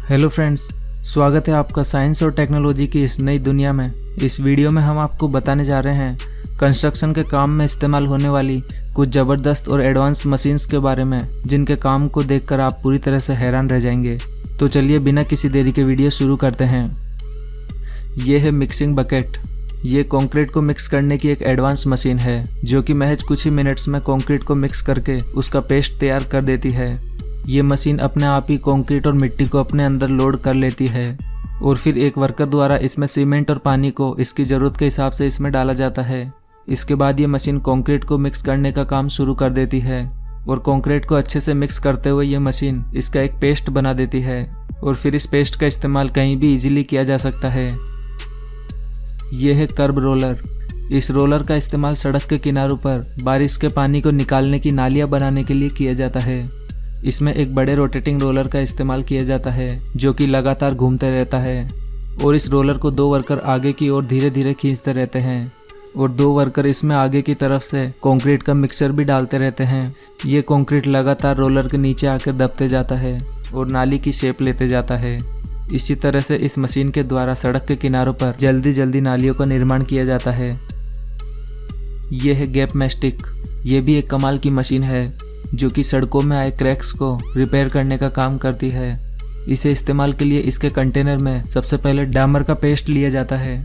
Hello friends, स्वागत है आपका साइंस और टेक्नोलॉजी की इस नई दुनिया में। इस वीडियो में हम आपको बताने जा रहे हैं कंस्ट्रक्शन के काम में इस्तेमाल होने वाली कुछ ज़बरदस्त और एडवांस मशीन्स के बारे में, जिनके काम को देखकर आप पूरी तरह से हैरान रह जाएंगे। तो चलिए बिना किसी देरी के वीडियो शुरू करते हैं। ये है मिक्सिंग बकेट। ये कंक्रीट को मिक्स करने की एक एडवांस मशीन है जो कि महज कुछ ही मिनट्स में कंक्रीट को मिक्स करके उसका पेस्ट तैयार कर देती है। ये मशीन अपने आप ही कंक्रीट और मिट्टी को अपने अंदर लोड कर लेती है और फिर एक वर्कर द्वारा इसमें सीमेंट और पानी को इसकी ज़रूरत के हिसाब से इसमें डाला जाता है। इसके बाद ये मशीन कंक्रीट को मिक्स करने का काम शुरू कर देती है और कंक्रीट को अच्छे से मिक्स करते हुए ये मशीन इसका एक पेस्ट बना देती है और फिर इस पेस्ट का इस्तेमाल कहीं भी इजीली किया जा सकता है। ये है कर्ब रोलर। इस रोलर का इस्तेमाल सड़क के किनारों पर बारिश के पानी को निकालने की नालियाँ बनाने के लिए किया जाता है। इसमें एक बड़े रोटेटिंग रोलर का इस्तेमाल किया जाता है जो कि लगातार घूमते रहता है और इस रोलर को दो वर्कर आगे की ओर धीरे धीरे खींचते रहते हैं और दो वर्कर इसमें आगे की तरफ से कंक्रीट का मिक्सचर भी डालते रहते हैं। ये कंक्रीट लगातार रोलर के नीचे आकर दबते जाता है और नाली की शेप लेते जाता है। इसी तरह से इस मशीन के द्वारा सड़क के किनारों पर जल्दी जल्दी नालियों का निर्माण किया जाता है। ये है गैप मैस्टिक। ये भी एक कमाल की मशीन है जो कि सड़कों में आए क्रैक्स को रिपेयर करने का काम करती है। इसे इस्तेमाल के लिए इसके कंटेनर में सबसे पहले डामर का पेस्ट लिया जाता है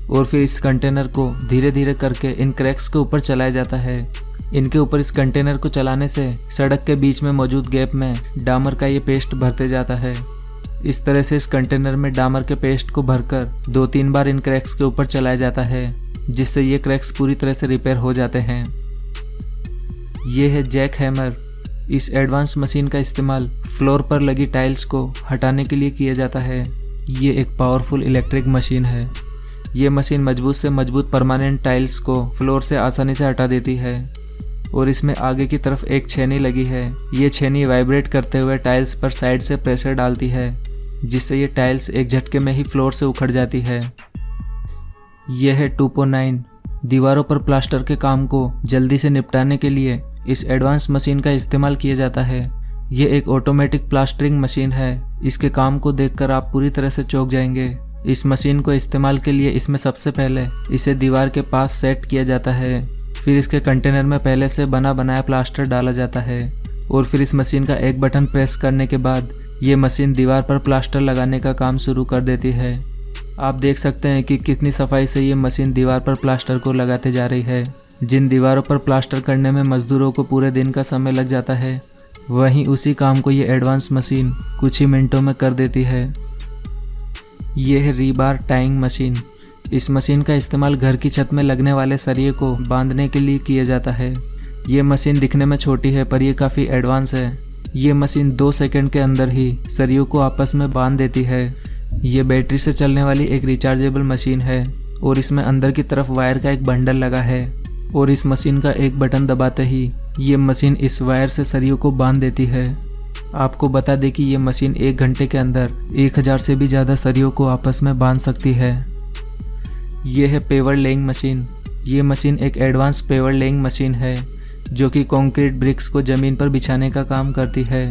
और फिर इस कंटेनर को धीरे धीरे करके इन क्रैक्स के ऊपर चलाया जाता है। इनके ऊपर इस कंटेनर को चलाने से सड़क के बीच में मौजूद गैप में डामर का ये पेस्ट भरते जाता है। इस तरह से इस कंटेनर में डामर के पेस्ट को भरकर 2-3 बार इन क्रैक्स के ऊपर चलाया जाता है, जिससे ये क्रैक्स पूरी तरह से रिपेयर हो जाते हैं। ये है जैक हैमर। इस एडवांस मशीन का इस्तेमाल फ्लोर पर लगी टाइल्स को हटाने के लिए किया जाता है। ये एक पावरफुल इलेक्ट्रिक मशीन है। ये मशीन मजबूत से मजबूत परमानेंट टाइल्स को फ्लोर से आसानी से हटा देती है और इसमें आगे की तरफ एक छेनी लगी है। ये छेनी वाइब्रेट करते हुए टाइल्स पर साइड से प्रेशर डालती है, जिससे ये टाइल्स एक झटके में ही फ्लोर से उखड़ जाती है। यह है 2.9। दीवारों पर प्लास्टर के काम को जल्दी से निपटाने के लिए इस एडवांस मशीन का इस्तेमाल किया जाता है। ये एक ऑटोमेटिक प्लास्टरिंग मशीन है। इसके काम को देखकर आप पूरी तरह से चौंक जाएंगे। इस मशीन को इस्तेमाल के लिए इसमें सबसे पहले इसे दीवार के पास सेट किया जाता है, फिर इसके कंटेनर में पहले से बना बनाया प्लास्टर डाला जाता है और फिर इस मशीन का एक बटन प्रेस करने के बाद ये मशीन दीवार पर प्लास्टर लगाने का काम शुरू कर देती है। आप देख सकते हैं कि कितनी सफाई से ये मशीन दीवार पर प्लास्टर को लगाते जा रही है। जिन दीवारों पर प्लास्टर करने में मजदूरों को पूरे दिन का समय लग जाता है, वहीं उसी काम को ये एडवांस मशीन कुछ ही मिनटों में कर देती है। ये है रीबार टाइंग मशीन। इस मशीन का इस्तेमाल घर की छत में लगने वाले सरिये को बांधने के लिए किया जाता है। ये मशीन दिखने में छोटी है पर यह काफ़ी एडवांस है। ये मशीन 2 सेकंड के अंदर ही सरियों को आपस में बांध देती है। ये बैटरी से चलने वाली एक रिचार्जेबल मशीन है और इसमें अंदर की तरफ वायर का एक बंडल लगा है और इस मशीन का एक बटन दबाते ही ये मशीन इस वायर से सरियों को बांध देती है। आपको बता दें कि ये मशीन 1 घंटे के अंदर 1000 से भी ज़्यादा सरियों को आपस में बांध सकती है। ये है पेवर लेइंग मशीन। ये मशीन एक एडवांस पेवर लेइंग मशीन है जो कि कंक्रीट ब्रिक्स को ज़मीन पर बिछाने का काम करती है।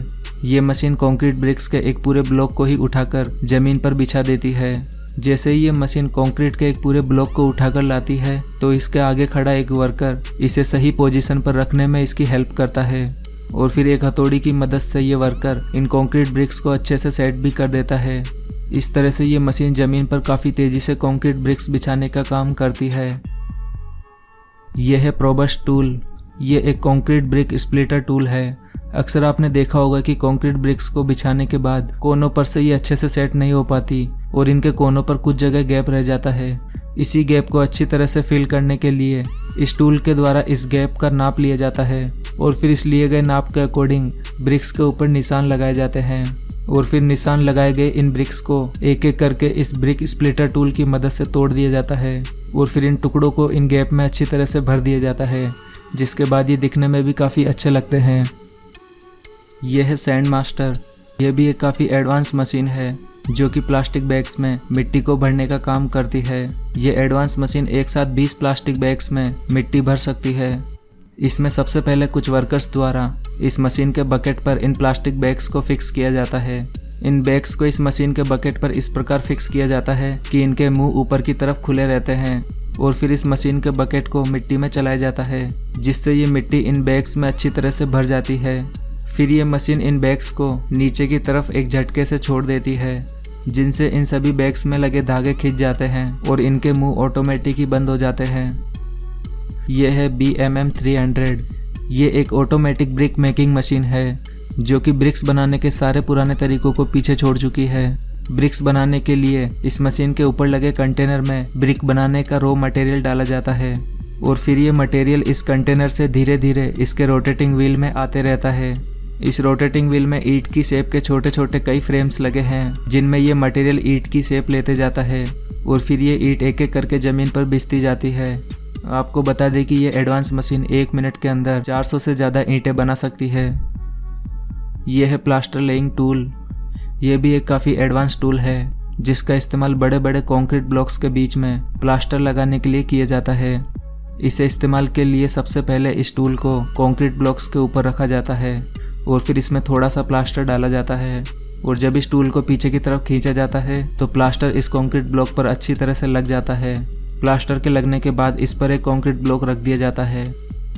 ये मशीन कंक्रीट ब्रिक्स के एक पूरे ब्लॉक को ही उठाकर ज़मीन पर बिछा देती है। जैसे ही ये मशीन कंक्रीट के एक पूरे ब्लॉक को उठाकर लाती है तो इसके आगे खड़ा एक वर्कर इसे सही पोजीशन पर रखने में इसकी हेल्प करता है और फिर एक हथौड़ी की मदद से ये वर्कर इन कंक्रीट ब्रिक्स को अच्छे से सेट भी कर देता है। इस तरह से ये मशीन ज़मीन पर काफ़ी तेज़ी से कंक्रीट ब्रिक्स बिछाने का काम करती है। यह है प्रोबस्ट टूल। ये एक कंक्रीट ब्रिक स्प्लिटर टूल है। अक्सर आपने देखा होगा कि कंक्रीट ब्रिक्स को बिछाने के बाद कोनों पर से ये अच्छे से सेट नहीं हो पाती और इनके कोनों पर कुछ जगह गैप रह जाता है। इसी गैप को अच्छी तरह से फिल करने के लिए इस टूल के द्वारा इस गैप का नाप लिया जाता है और फिर इस लिए गए नाप के अकॉर्डिंग ब्रिक्स के ऊपर निशान लगाए जाते हैं और फिर निशान लगाए गए इन ब्रिक्स को एक एक करके इस ब्रिक स्प्लिटर टूल की मदद से तोड़ दिया जाता है और फिर इन टुकड़ों को इन गैप में अच्छी तरह से भर दिया जाता है, जिसके बाद ये दिखने में भी काफ़ी अच्छे लगते हैं। यह है सैंड मास्टर। यह भी एक काफ़ी एडवांस मशीन है जो कि प्लास्टिक बैग्स में मिट्टी को भरने का काम करती है। ये एडवांस मशीन एक साथ 20 प्लास्टिक बैग्स में मिट्टी भर सकती है। इसमें सबसे पहले कुछ वर्कर्स द्वारा इस मशीन के बकेट पर इन प्लास्टिक बैग्स को फिक्स किया जाता है इन बैग्स को इस मशीन के बकेट पर इस प्रकार फिक्स किया जाता है कि इनके मुंह ऊपर की तरफ खुले रहते हैं और फिर इस मशीन के बकेट को मिट्टी में चलाया जाता है, जिससे ये मिट्टी इन बैग्स में अच्छी तरह से भर जाती है। फिर ये मशीन इन बैग्स को नीचे की तरफ एक झटके से छोड़ देती है, जिनसे इन सभी बैग्स में लगे धागे खिंच जाते हैं और इनके मुंह ऑटोमेटिक ही बंद हो जाते हैं। ये है BMM 300। ये एक ऑटोमेटिक ब्रिक मेकिंग मशीन है जो कि ब्रिक्स बनाने के सारे पुराने तरीकों को पीछे छोड़ चुकी है। ब्रिक्स बनाने के लिए इस मशीन के ऊपर लगे कंटेनर में ब्रिक बनाने का रॉ मटेरियल डाला जाता है और फिर ये मटेरियल इस कंटेनर से धीरे धीरे इसके रोटेटिंग व्हील में आते रहता है। इस रोटेटिंग व्हील में ईंट की शेप के छोटे छोटे कई फ्रेम्स लगे हैं, जिनमें ये मटेरियल ईंट की शेप लेते जाता है और फिर ये ईंट एक एक करके ज़मीन पर बिछती जाती है। आपको बता दें कि ये एडवांस मशीन 1 मिनट के अंदर 400 से ज़्यादा ईंटें बना सकती है। यह है प्लास्टर लेइंग टूल। यह भी एक काफ़ी एडवांस टूल है जिसका इस्तेमाल बड़े बड़े कंक्रीट ब्लॉक्स के बीच में प्लास्टर लगाने के लिए किया जाता है। इसे इस्तेमाल के लिए सबसे पहले इस टूल को कंक्रीट ब्लॉक्स के ऊपर रखा जाता है और फिर इसमें थोड़ा सा प्लास्टर डाला जाता है और जब इस टूल को पीछे की तरफ खींचा जाता है तो प्लास्टर इस कंक्रीट ब्लॉक पर अच्छी तरह से लग जाता है। प्लास्टर के लगने के बाद इस पर एक कंक्रीट ब्लॉक रख दिया जाता है।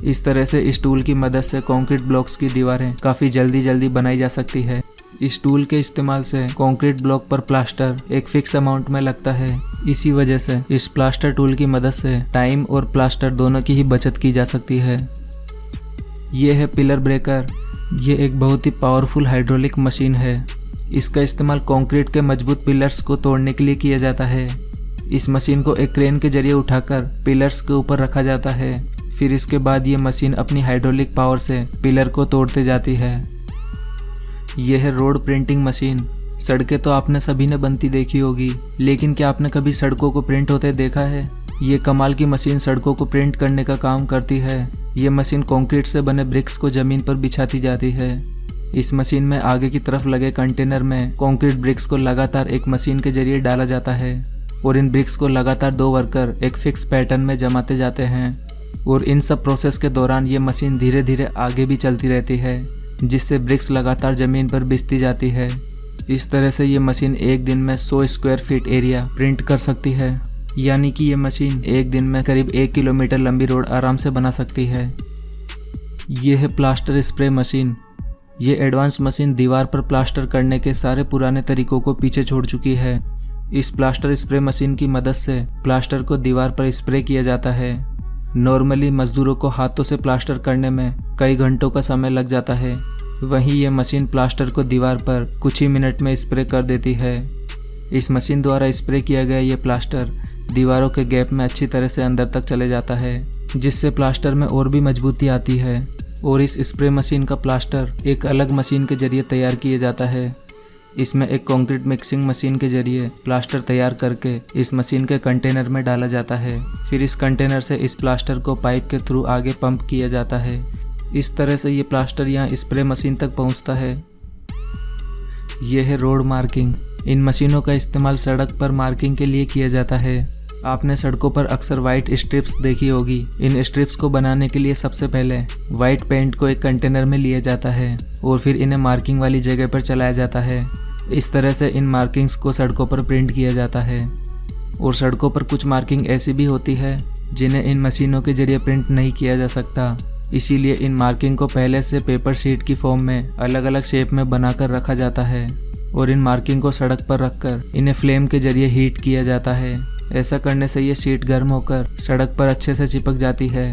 इस तरह से इस टूल की मदद से कंक्रीट ब्लॉक्स की दीवारें काफ़ी जल्दी बनाई जा सकती है। इस टूल के इस्तेमाल से कंक्रीट ब्लॉक पर प्लास्टर एक फिक्स अमाउंट में लगता है। इसी वजह से इस प्लास्टर टूल की मदद से टाइम और प्लास्टर दोनों की ही बचत की जा सकती है। ये है पिलर ब्रेकर। ये एक बहुत ही पावरफुल हाइड्रोलिक मशीन है। इसका इस्तेमाल कंक्रीट के मजबूत पिलर्स को तोड़ने के लिए किया जाता है। इस मशीन को एक क्रेन के जरिए उठाकर पिलर्स के ऊपर रखा जाता है। फिर इसके बाद ये मशीन अपनी हाइड्रोलिक पावर से पिलर को तोड़ते जाती है। यह है रोड प्रिंटिंग मशीन। सड़कें तो आपने सभी ने बनती देखी होगी, लेकिन क्या आपने कभी सड़कों को प्रिंट होते देखा है? ये कमाल की मशीन सड़कों को प्रिंट करने का काम करती है। ये मशीन कंक्रीट से बने ब्रिक्स को जमीन पर बिछाती जाती है। इस मशीन में आगे की तरफ लगे कंटेनर में कंक्रीट ब्रिक्स को लगातार एक मशीन के जरिए डाला जाता है और इन ब्रिक्स को लगातार 2 वर्कर एक फिक्स पैटर्न में जमाते जाते हैं और इन सब प्रोसेस के दौरान ये मशीन धीरे धीरे आगे भी चलती रहती है, जिससे ब्रिक्स लगातार ज़मीन पर बिछती जाती है। इस तरह से ये मशीन एक दिन में 100 स्क्वायर फीट एरिया प्रिंट कर सकती है, यानी कि ये मशीन एक दिन में करीब 1 किलोमीटर लंबी रोड आराम से बना सकती है। ये है प्लास्टर स्प्रे मशीन। ये एडवांस मशीन दीवार पर प्लास्टर करने के सारे पुराने तरीकों को पीछे छोड़ चुकी है। इस प्लास्टर स्प्रे मशीन की मदद से प्लास्टर को दीवार पर स्प्रे किया जाता है। नॉर्मली मजदूरों को हाथों से प्लास्टर करने में कई घंटों का समय लग जाता है, वहीं ये मशीन प्लास्टर को दीवार पर कुछ ही मिनट में स्प्रे कर देती है। इस मशीन द्वारा स्प्रे किया गया ये प्लास्टर दीवारों के गैप में अच्छी तरह से अंदर तक चले जाता है, जिससे प्लास्टर में और भी मजबूती आती है और इस स्प्रे मशीन का प्लास्टर एक अलग मशीन के जरिए तैयार किया जाता है। इसमें एक कंक्रीट मिक्सिंग मशीन के जरिए प्लास्टर तैयार करके इस मशीन के कंटेनर में डाला जाता है। फिर इस कंटेनर से इस प्लास्टर को पाइप के थ्रू आगे पंप किया जाता है। इस तरह से ये प्लास्टर यहाँ स्प्रे मशीन तक पहुँचता है। यह है रोड मार्किंग। इन मशीनों का इस्तेमाल सड़क पर मार्किंग के लिए किया जाता है। आपने सड़कों पर अक्सर वाइट स्ट्रिप्स देखी होगी। इन स्ट्रिप्स को बनाने के लिए सबसे पहले वाइट पेंट को एक कंटेनर में लिया जाता है और फिर इन्हें मार्किंग वाली जगह पर चलाया जाता है। इस तरह से इन मार्किंग्स को सड़कों पर प्रिंट किया जाता है। और सड़कों पर कुछ मार्किंग ऐसी भी होती है जिन्हें इन मशीनों के जरिए प्रिंट नहीं किया जा सकता, इसीलिए इन मार्किंग को पहले से पेपर शीट की फॉर्म में अलग अलग शेप में बनाकर रखा जाता है और इन मार्किंग को सड़क पर रखकर इन्हें फ्लेम के जरिए हीट किया जाता है। ऐसा करने से ये शीट गर्म होकर सड़क पर अच्छे से चिपक जाती है।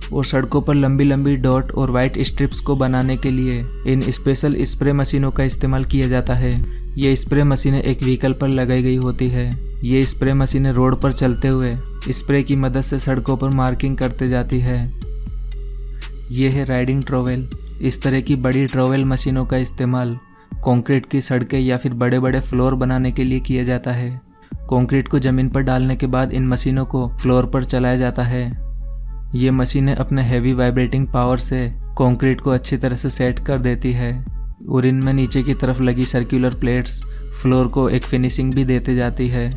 और सड़कों पर लंबी लंबी डॉट और वाइट स्ट्रिप्स को बनाने के लिए इन स्पेशल स्प्रे मशीनों का इस्तेमाल किया जाता है। ये स्प्रे मशीनें एक व्हीकल पर लगाई गई होती है। ये स्प्रे मशीनें रोड पर चलते हुए स्प्रे की मदद से सड़कों पर मार्किंग करते जाती है। ये है राइडिंग ट्रॉवेल। इस तरह की बड़ी ट्रॉवेल मशीनों का इस्तेमाल कंक्रीट की सड़कें या फिर बड़े बड़े फ्लोर बनाने के लिए किया जाता है। कंक्रीट को ज़मीन पर डालने के बाद इन मशीनों को फ्लोर पर चलाया जाता है। ये मशीनें अपने हैवी वाइब्रेटिंग पावर से कंक्रीट को अच्छी तरह से सेट कर देती है और इनमें नीचे की तरफ लगी सर्कुलर प्लेट्स फ्लोर को एक फिनिशिंग भी देते जाती है।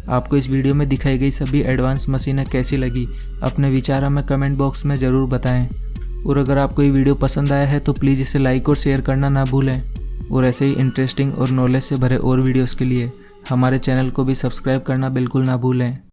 आपको इस वीडियो में दिखाई गई सभी एडवांस मशीनें कैसी लगी, अपने विचार हमें कमेंट बॉक्स में ज़रूर बताएं। और अगर आपको ये वीडियो पसंद आया है तो प्लीज़ इसे लाइक और शेयर करना ना भूलें। और ऐसे ही इंटरेस्टिंग और नॉलेज से भरे और वीडियोस के लिए हमारे चैनल को भी सब्सक्राइब करना बिल्कुल ना भूलें।